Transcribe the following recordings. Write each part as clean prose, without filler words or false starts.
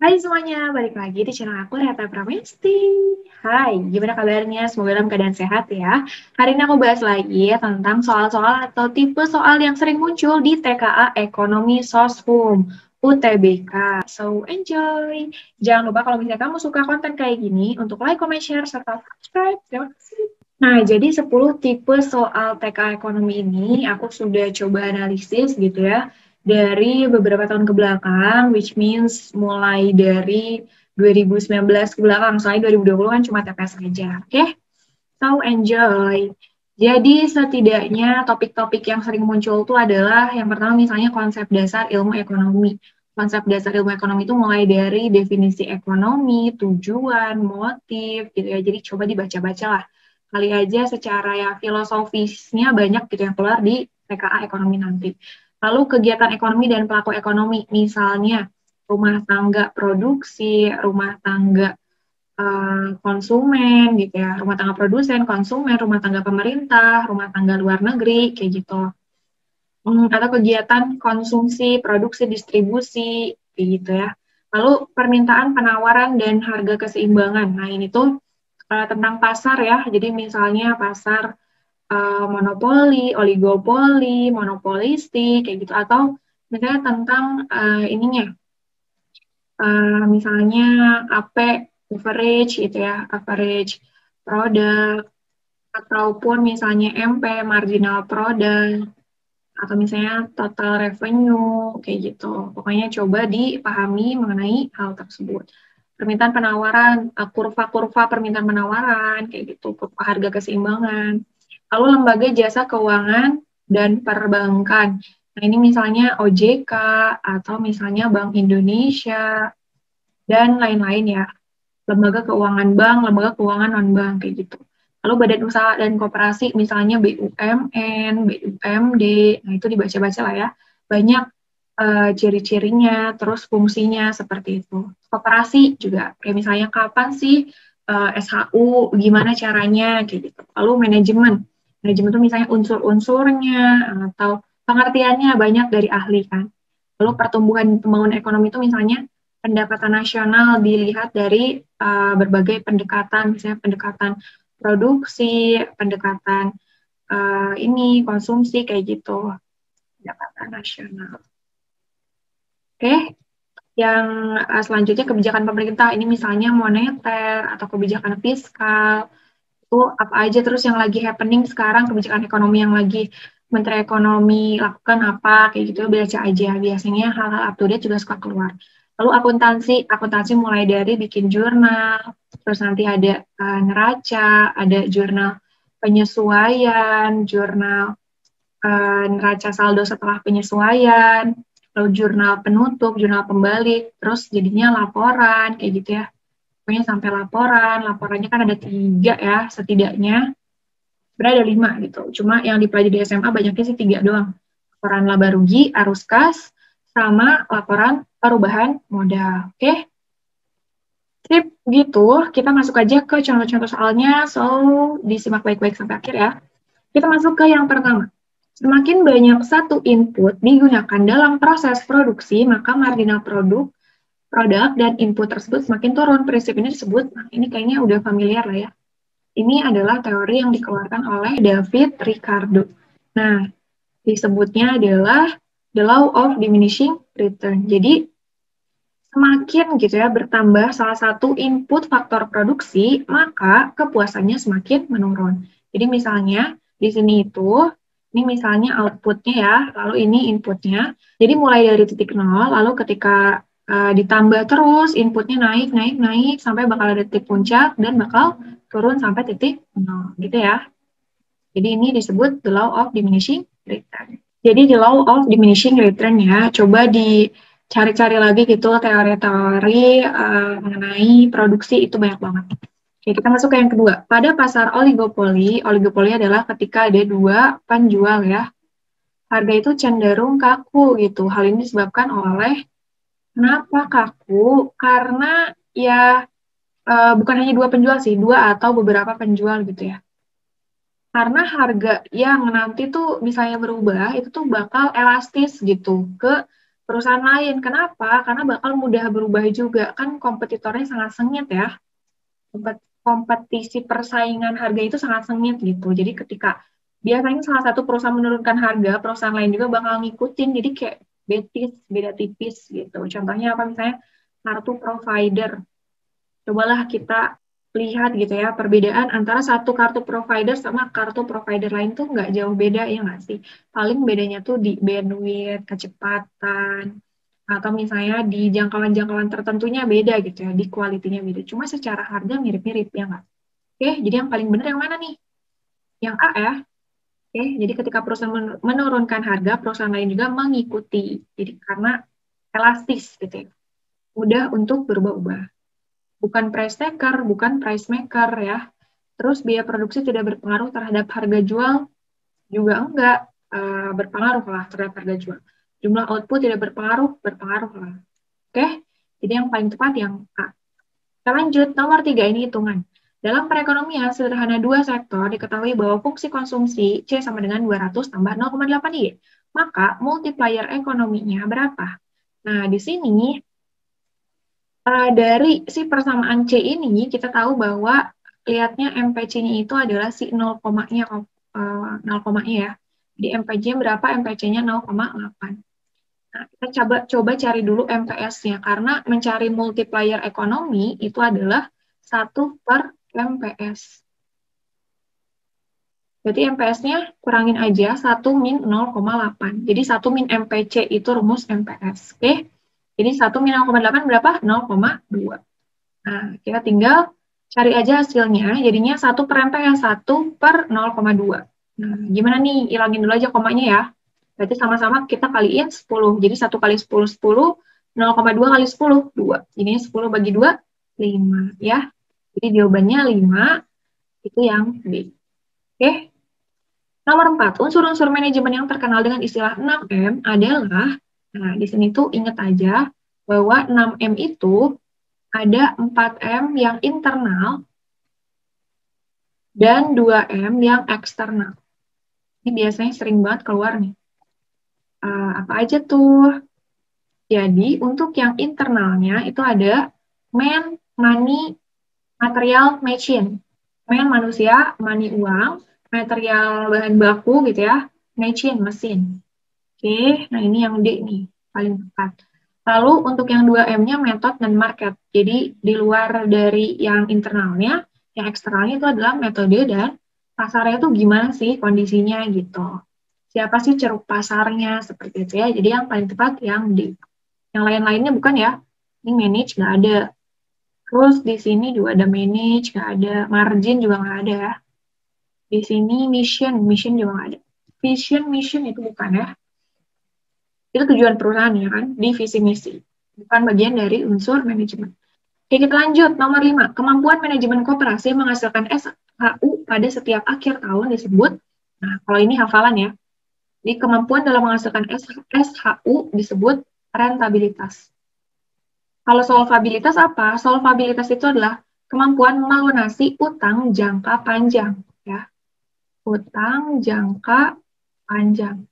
Hai semuanya, balik lagi di channel aku Reta Pramesti. Hai, gimana kabarnya? Semoga dalam keadaan sehat ya. Hari ini aku bahas lagi tentang soal-soal atau tipe soal yang sering muncul di TKA Ekonomi Soshum UTBK. So, enjoy! Jangan lupa kalau misalnya kamu suka konten kayak gini, untuk like, comment, share, serta subscribe. Terima kasih. Nah, jadi 10 tipe soal TKA Ekonomi ini aku sudah coba analisis gitu ya dari beberapa tahun ke belakang, which means mulai dari 2019 ke belakang, soalnya 2020 kan cuma TPS aja, oke? Okay? So, enjoy! Jadi, setidaknya topik-topik yang sering muncul itu adalah, yang pertama misalnya konsep dasar ilmu ekonomi. Konsep dasar ilmu ekonomi itu mulai dari definisi ekonomi, tujuan, motif, gitu ya. Jadi, coba dibaca-baca lah. Kali aja secara ya filosofisnya banyak gitu yang keluar di TKA ekonomi nanti. Lalu kegiatan ekonomi dan pelaku ekonomi, misalnya rumah tangga produksi, rumah tangga konsumen gitu ya, rumah tangga produsen, konsumen, rumah tangga pemerintah, rumah tangga luar negeri, kayak gitu. Atau kegiatan konsumsi, produksi, distribusi, kayak gitu ya. Lalu permintaan, penawaran, dan harga keseimbangan. Nah, ini tuh tentang pasar ya, jadi misalnya pasar monopoli, oligopoli, monopolistik, kayak gitu. Atau misalnya tentang ininya, misalnya AP, average gitu ya, average produk, ataupun misalnya MP, marginal product, atau misalnya total revenue, kayak gitu. Pokoknya coba dipahami mengenai hal tersebut. Permintaan penawaran, kurva-kurva permintaan penawaran, kayak gitu, kurva harga keseimbangan. Lalu lembaga jasa keuangan dan perbankan. Nah, ini misalnya OJK atau misalnya Bank Indonesia dan lain-lain ya. Lembaga keuangan bank, lembaga keuangan non-bank, kayak gitu. Lalu badan usaha dan koperasi, misalnya BUMN, BUMD, nah itu dibaca-baca lah ya. Banyak ciri-cirinya, terus fungsinya seperti itu. Koperasi juga, kayak misalnya kapan sih SHU, gimana caranya, kayak gitu. Lalu manajemen, manajemen itu misalnya unsur-unsurnya, atau pengertiannya banyak dari ahli kan. Lalu pertumbuhan pembangunan ekonomi itu misalnya pendapatan nasional dilihat dari berbagai pendekatan, misalnya pendekatan produksi, pendekatan ini konsumsi kayak gitu, pendapatan nasional. Oke, yang selanjutnya kebijakan pemerintah ini misalnya moneter atau kebijakan fiskal itu apa aja, terus yang lagi happening sekarang kebijakan ekonomi yang lagi Menteri Ekonomi lakukan apa kayak gitu, baca aja, biasanya hal-hal up to date juga suka keluar. Lalu akuntansi mulai dari bikin jurnal, terus nanti ada neraca, ada jurnal penyesuaian, jurnal neraca saldo setelah penyesuaian, lalu jurnal penutup, jurnal pembalik, terus jadinya laporan kayak gitu ya. Pokoknya sampai laporan, laporannya kan ada 3 ya setidaknya, sebenarnya ada 5 gitu. Cuma yang dipelajari di SMA banyaknya sih 3 doang. Laporan laba rugi, arus kas, sama laporan perubahan modal. Oke, sip gitu. Kita masuk aja ke contoh-contoh soalnya, so disimak baik-baik sampai akhir ya. Kita masuk ke yang pertama. Semakin banyak satu input digunakan dalam proses produksi, maka marginal produk dan input tersebut semakin turun. Prinsip ini disebut, nah ini kayaknya udah familiar lah ya. Ini adalah teori yang dikeluarkan oleh David Ricardo. Nah, disebutnya adalah the law of diminishing return. Jadi, semakin gitu ya bertambah salah satu input faktor produksi, maka kepuasannya semakin menurun. Jadi misalnya di sini itu, ini misalnya outputnya ya, lalu ini inputnya. Jadi mulai dari titik nol, lalu ketika ditambah terus, inputnya naik, naik, naik, sampai bakal ada titik puncak, dan bakal turun sampai titik nol, gitu ya. Jadi ini disebut the law of diminishing return. Jadi the law of diminishing return ya, coba dicari-cari lagi gitu teori-teori mengenai produksi itu banyak banget. Oke, kita masuk ke yang kedua. Pada pasar oligopoli, oligopoli adalah ketika ada 2 penjual ya. Harga itu cenderung kaku gitu. Hal ini disebabkan oleh, kenapa kaku? Karena ya bukan hanya 2 penjual sih, 2 atau beberapa penjual gitu ya. Karena harga yang nanti tuh misalnya berubah, itu tuh bakal elastis gitu ke perusahaan lain. Kenapa? Karena bakal mudah berubah juga. Kan kompetitornya sangat sengit ya. Kompetisi persaingan harga itu sangat sengit gitu. Jadi ketika biasanya salah satu perusahaan menurunkan harga, perusahaan lain juga bakal ngikutin. Jadi kayak beda tipis gitu. Contohnya apa misalnya kartu provider. Cobalah kita lihat gitu ya, perbedaan antara satu kartu provider sama kartu provider lain tuh nggak jauh beda ya nggak sih? Paling bedanya tuh di bandwidth, kecepatan, atau misalnya di jangkauan-jangkauan tertentunya beda gitu ya, di kualitinya beda. Cuma secara harga mirip-mirip ya nggak? Oke, jadi yang paling benar yang mana nih? Yang A ya. Oke, jadi ketika perusahaan menurunkan harga, perusahaan lain juga mengikuti. Jadi karena elastis gitu ya, mudah untuk berubah-ubah. Bukan price taker, bukan price maker ya. Terus biaya produksi tidak berpengaruh terhadap harga jual, juga enggak berpengaruh lah terhadap harga jual. Jumlah output tidak berpengaruh, berpengaruh lah. Oke, jadi yang paling tepat yang A. Kita lanjut, nomor 3 ini hitungan. Dalam perekonomian sederhana dua sektor diketahui bahwa fungsi konsumsi C sama dengan 200 tambah 0,8 Y. Maka multiplier ekonominya berapa? Nah, di sini dari si persamaan C ini kita tahu bahwa lihatnya MPC-nya itu adalah si 0, nya 0, ya. Jadi MPC-nya berapa? MPC-nya 0,8. Nah, kita coba cari dulu MPS-nya karena mencari multiplier ekonomi itu adalah 1 per MPS. Berarti MPS-nya kurangin aja 1 min 0,8. Jadi 1 min MPC itu rumus MPS. Oke? Jadi 1 min 0,8 berapa? 0,2. Nah, kita tinggal cari aja hasilnya. Jadinya 1 per MPS, 1 per 0,2. Nah, gimana nih? Ilangin dulu aja komanya ya. Berarti sama-sama kita kaliin 10. Jadi 1 kali 10, 10. 0,2 kali 10, 2. Jadinya 10 bagi 2, 5. Ya. Jadi jawabannya 5. Itu yang B. Oke. Nomor 4, unsur-unsur manajemen yang terkenal dengan istilah 6M adalah, nah di sini tuh ingat aja bahwa 6M itu ada 4M yang internal dan 2M yang eksternal. Ini biasanya sering banget keluar nih. Apa aja tuh? Jadi untuk yang internalnya itu ada man, money, material, machine. Man manusia, money uang, material bahan baku gitu ya, machine mesin. Oke, nah ini yang D nih, paling tepat. Lalu untuk yang 2M-nya method dan market. Jadi di luar dari yang internalnya, yang eksternalnya itu adalah metode dan pasarnya itu gimana sih kondisinya gitu. Siapa sih ceruk pasarnya seperti itu ya. Jadi yang paling tepat yang D. Yang lain-lainnya bukan ya. Ini manage nggak ada. Terus di sini juga ada manage, nggak ada. Margin juga nggak ada ya. Di sini mission juga nggak ada. Vision, mission itu bukan ya. Itu tujuan perusahaan ya kan, divisi misi. Bukan bagian dari unsur manajemen. Oke, kita lanjut. Nomor 5. Kemampuan manajemen koperasi menghasilkan SHU pada setiap akhir tahun disebut, nah kalau ini hafalan ya, jadi kemampuan dalam menghasilkan SHU disebut rentabilitas. Kalau solvabilitas apa? Solvabilitas itu adalah kemampuan melunasi utang jangka panjang. Ya. Utang jangka panjang.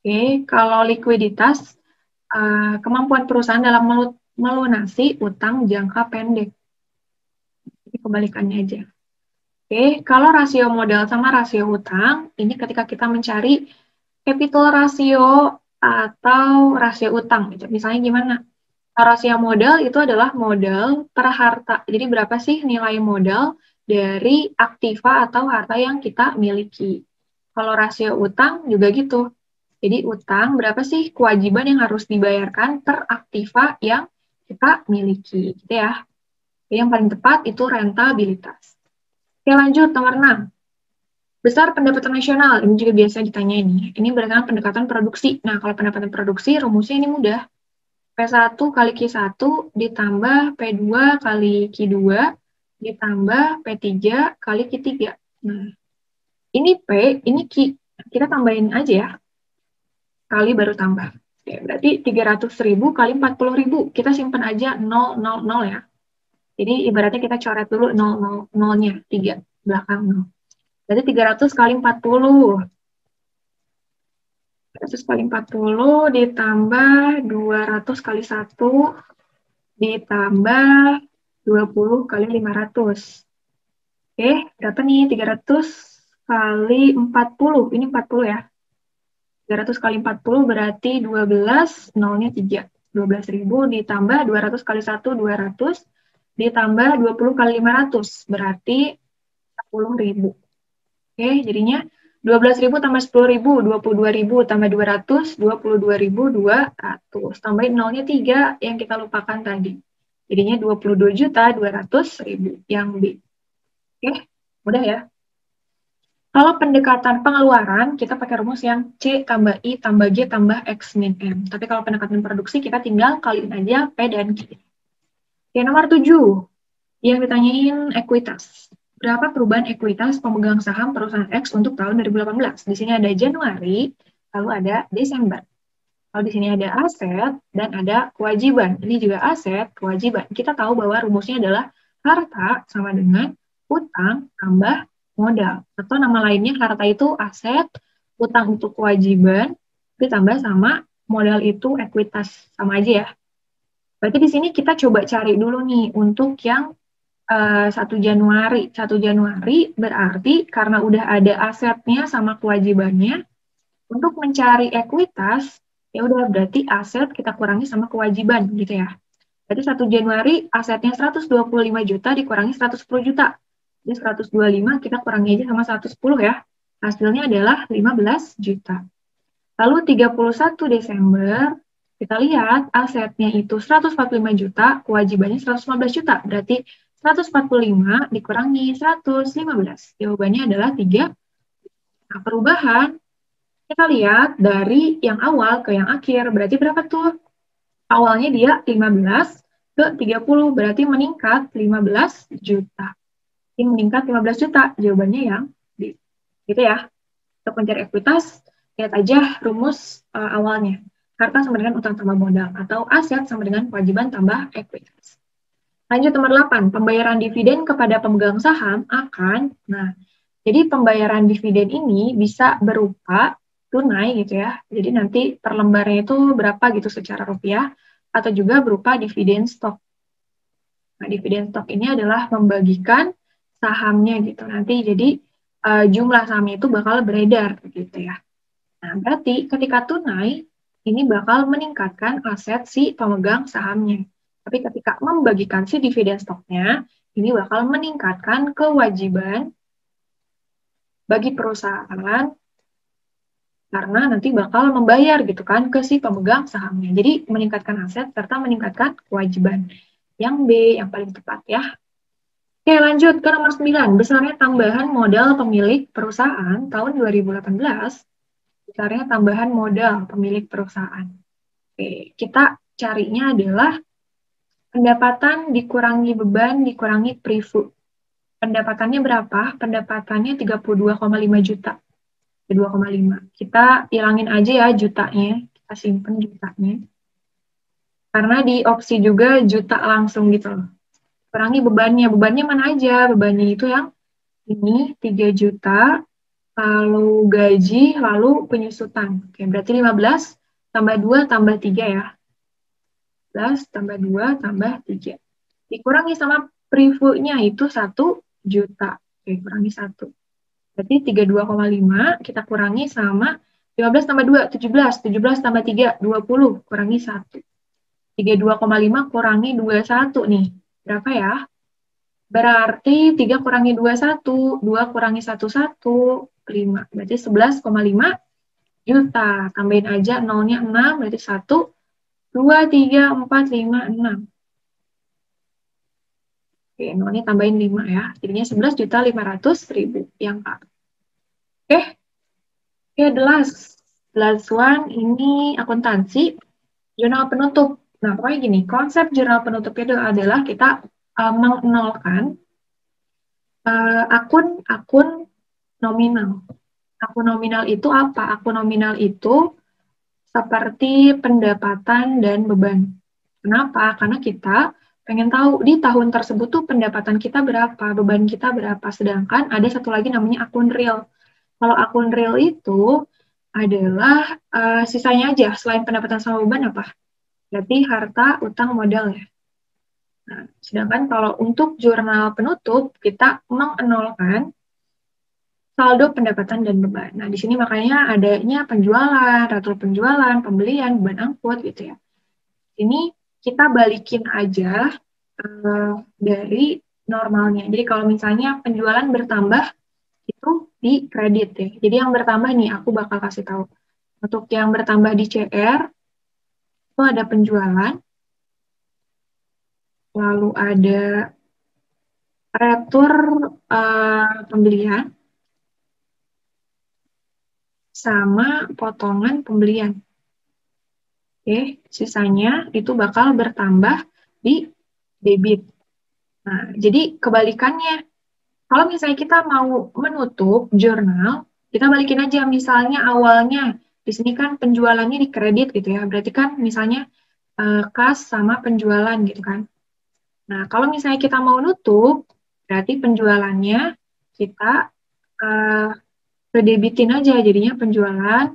Oke, kalau likuiditas, kemampuan perusahaan dalam melunasi utang jangka pendek. Ini kebalikannya aja. Oke, kalau rasio modal sama rasio utang, ini ketika kita mencari capital rasio atau rasio utang. Gitu. Misalnya gimana? Rasio modal itu adalah modal per harta. Jadi berapa sih nilai modal dari aktiva atau harta yang kita miliki. Kalau rasio utang juga gitu. Jadi utang berapa sih kewajiban yang harus dibayarkan per aktiva yang kita miliki, gitu ya. Jadi yang paling tepat itu rentabilitas. Oke, lanjut nomor 6. Besar pendapatan nasional, ini juga biasa ditanya ini. Ini berdasarkan pendekatan produksi. Nah, kalau pendekatan produksi, rumusnya ini mudah. P1 kali Q1 ditambah P2 kali Q2 ditambah P3 kali Q3. Nah, ini P, ini Q. Kita tambahin aja ya. Kali baru tambah. Oke, berarti 300.000 kali 40.000. Kita simpan aja 000 ya. Jadi ibaratnya kita coret dulu 0nya, 3 belakang 0. Berarti 300 kali 40. 300 kali 40 ditambah 200 kali 1 ditambah 20 kali 500. Oke, berapa nih? 300 kali 40. Ini 40 ya. 300 kali 40 berarti 12, nolnya 3. 12.000 ditambah 200 kali 1, 200. Ditambah 20 kali 500, berarti 10.000. Oke, jadinya 12.000 tambah 10.000, 22.000 tambah 200, 22.200. Tambahin nolnya 3 yang kita lupakan tadi. Jadinya 22.200.000 yang B. Oke, mudah ya. Kalau pendekatan pengeluaran, kita pakai rumus yang C tambah I tambah G tambah X min M. Tapi kalau pendekatan produksi, kita tinggal kaliin aja P dan Q. Oke, nomor 7. Yang ditanyain ekuitas. Berapa perubahan ekuitas pemegang saham perusahaan X untuk tahun 2018? Di sini ada Januari, lalu ada Desember. Kalau di sini ada aset dan ada kewajiban. Ini juga aset, kewajiban. Kita tahu bahwa rumusnya adalah harta sama dengan utang tambah modal. Atau nama lainnya harta itu aset, utang itu kewajiban, ditambah sama modal itu ekuitas. Sama aja ya. Berarti di sini kita coba cari dulu nih untuk yang 1 Januari. 1 Januari berarti karena udah ada asetnya sama kewajibannya, untuk mencari ekuitas, ya udah berarti aset kita kurangi sama kewajiban gitu ya. Berarti 1 Januari asetnya 125 juta dikurangi 110 juta. Jadi 125 kita kurangi aja sama 110 ya. Hasilnya adalah 15 juta. Lalu 31 Desember, kita lihat asetnya itu 145 juta, kewajibannya 115 juta. Berarti 145 dikurangi 115. Jawabannya adalah 3. Nah, perubahan kita lihat dari yang awal ke yang akhir. Berarti berapa tuh? Awalnya dia 15 ke 30. Berarti meningkat 15 juta. Ini meningkat 15 juta. Jawabannya yang D. Gitu ya. Untuk mencari ekuitas, lihat aja rumus awalnya. Harta sama dengan utang tambah modal. Atau aset sama dengan kewajiban tambah ekuitas. Lanjut nomor 8. Pembayaran dividen kepada pemegang saham akan, jadi pembayaran dividen ini bisa berupa tunai gitu ya. Jadi nanti per lembarnya itu berapa gitu secara rupiah, atau juga berupa dividen stok. Nah, dividen stok ini adalah membagikan sahamnya gitu. Nanti jadi jumlah sahamnya itu bakal beredar gitu ya. Nah, berarti ketika tunai, ini bakal meningkatkan aset si pemegang sahamnya. Tapi ketika membagikan si dividen stoknya, ini bakal meningkatkan kewajiban bagi perusahaan karena nanti bakal membayar gitu kan ke si pemegang sahamnya. Jadi meningkatkan aset serta meningkatkan kewajiban. Yang B yang paling tepat ya. Oke, lanjut ke nomor 9. Besarnya tambahan modal pemilik perusahaan tahun 2018. Besarnya tambahan modal pemilik perusahaan. Oke, kita carinya adalah pendapatan dikurangi beban dikurangi prefund. Pendapatannya berapa? Pendapatannya 32,5 juta. 2,5. Kita hilangin aja ya jutanya. Kita simpen jutanya. Karena di opsi juga juta langsung gitu loh. Kurangi bebannya. Bebannya mana aja? Bebannya itu yang ini 3 juta, lalu gaji, lalu penyusutan. Oke, berarti 15 tambah 2 tambah 3 ya. 15 tambah 2 tambah 3. Dikurangi sama preview-nya itu 1 juta. Oke, kurangi 1. Berarti 32,5 kita kurangi sama 15 tambah 2, 17. 17 tambah 3, 20. Kurangi 1. 32,5 kurangi 21 nih. Berapa ya? Berarti 3 kurangi 21, 2 kurangi 1, 1, 5. Berarti 11,5 juta. Tambahin aja nolnya 6, berarti 1, 2, 3, 4, 5, 6. Oke, nolnya tambahin 5 ya. Jadinya 11.500.000 yang A. Oke, the last one ini akuntansi, jurnal penutup. Nah, pokoknya gini, konsep jurnal penutup itu adalah kita mengenalkan akun nominal. Akun nominal itu apa? Akun nominal itu seperti pendapatan dan beban. Kenapa? Karena kita pengen tahu di tahun tersebut tuh pendapatan kita berapa, beban kita berapa. Sedangkan ada satu lagi namanya akun real. Kalau akun real itu adalah sisanya aja, selain pendapatan sama beban apa? Berarti harta, utang, modal ya. Nah, sedangkan kalau untuk jurnal penutup, kita mengenolkan saldo pendapatan dan beban. Nah, di sini makanya adanya penjualan, retur penjualan, pembelian, beban angkut gitu ya. Ini kita balikin aja dari normalnya. Jadi kalau misalnya penjualan bertambah, itu di kredit ya. Jadi yang bertambah nih, aku bakal kasih tahu. Untuk yang bertambah di CR, itu ada penjualan, lalu ada retur pembelian, sama potongan pembelian. Oke, sisanya itu bakal bertambah di debit. Nah, jadi kebalikannya, kalau misalnya kita mau menutup jurnal, kita balikin aja misalnya awalnya di sini kan penjualannya di kredit gitu ya. Berarti kan misalnya kas sama penjualan gitu kan. Nah, kalau misalnya kita mau nutup, berarti penjualannya kita kedebitin aja jadinya penjualan,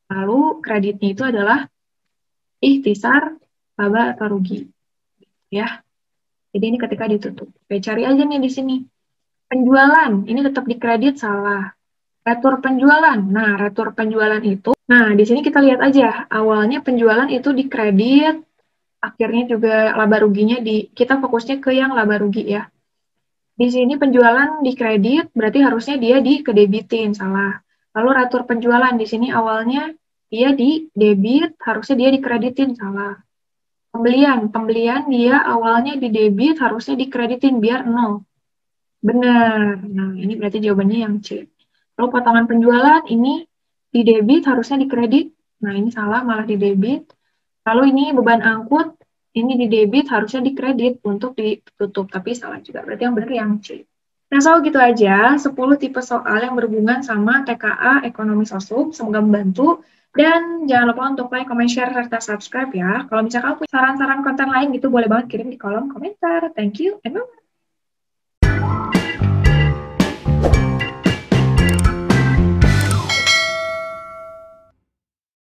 lalu kreditnya itu adalah ikhtisar laba atau rugi ya. Jadi ini ketika ditutup. Oke, cari aja nih di sini. Penjualan, ini tetap dikredit salah. Retur penjualan. Nah, retur penjualan itu, nah di sini kita lihat aja, awalnya penjualan itu dikredit, akhirnya juga laba ruginya kita fokusnya ke yang laba rugi ya. Di sini penjualan dikredit, berarti harusnya dia dikedebitin, salah. Lalu retur penjualan, di sini awalnya dia di debit, harusnya dia dikreditin, salah. Pembelian dia awalnya di debit, harusnya dikreditin biar 0. Benar. Nah, ini berarti jawabannya yang C. Lalu potongan penjualan ini di debit harusnya di kredit. Nah, ini salah malah di debit. Lalu ini beban angkut ini di debit harusnya di kredit untuk ditutup, tapi salah juga. Berarti yang benar yang C. Nah, so gitu aja 10 tipe soal yang berhubungan sama TKA Ekonomi Sosum. Semoga membantu. Dan jangan lupa untuk like, comment, share, serta subscribe ya. Kalau misalkan kamu punya saran-saran konten lain gitu, boleh banget kirim di kolom komentar. Thank you and bye.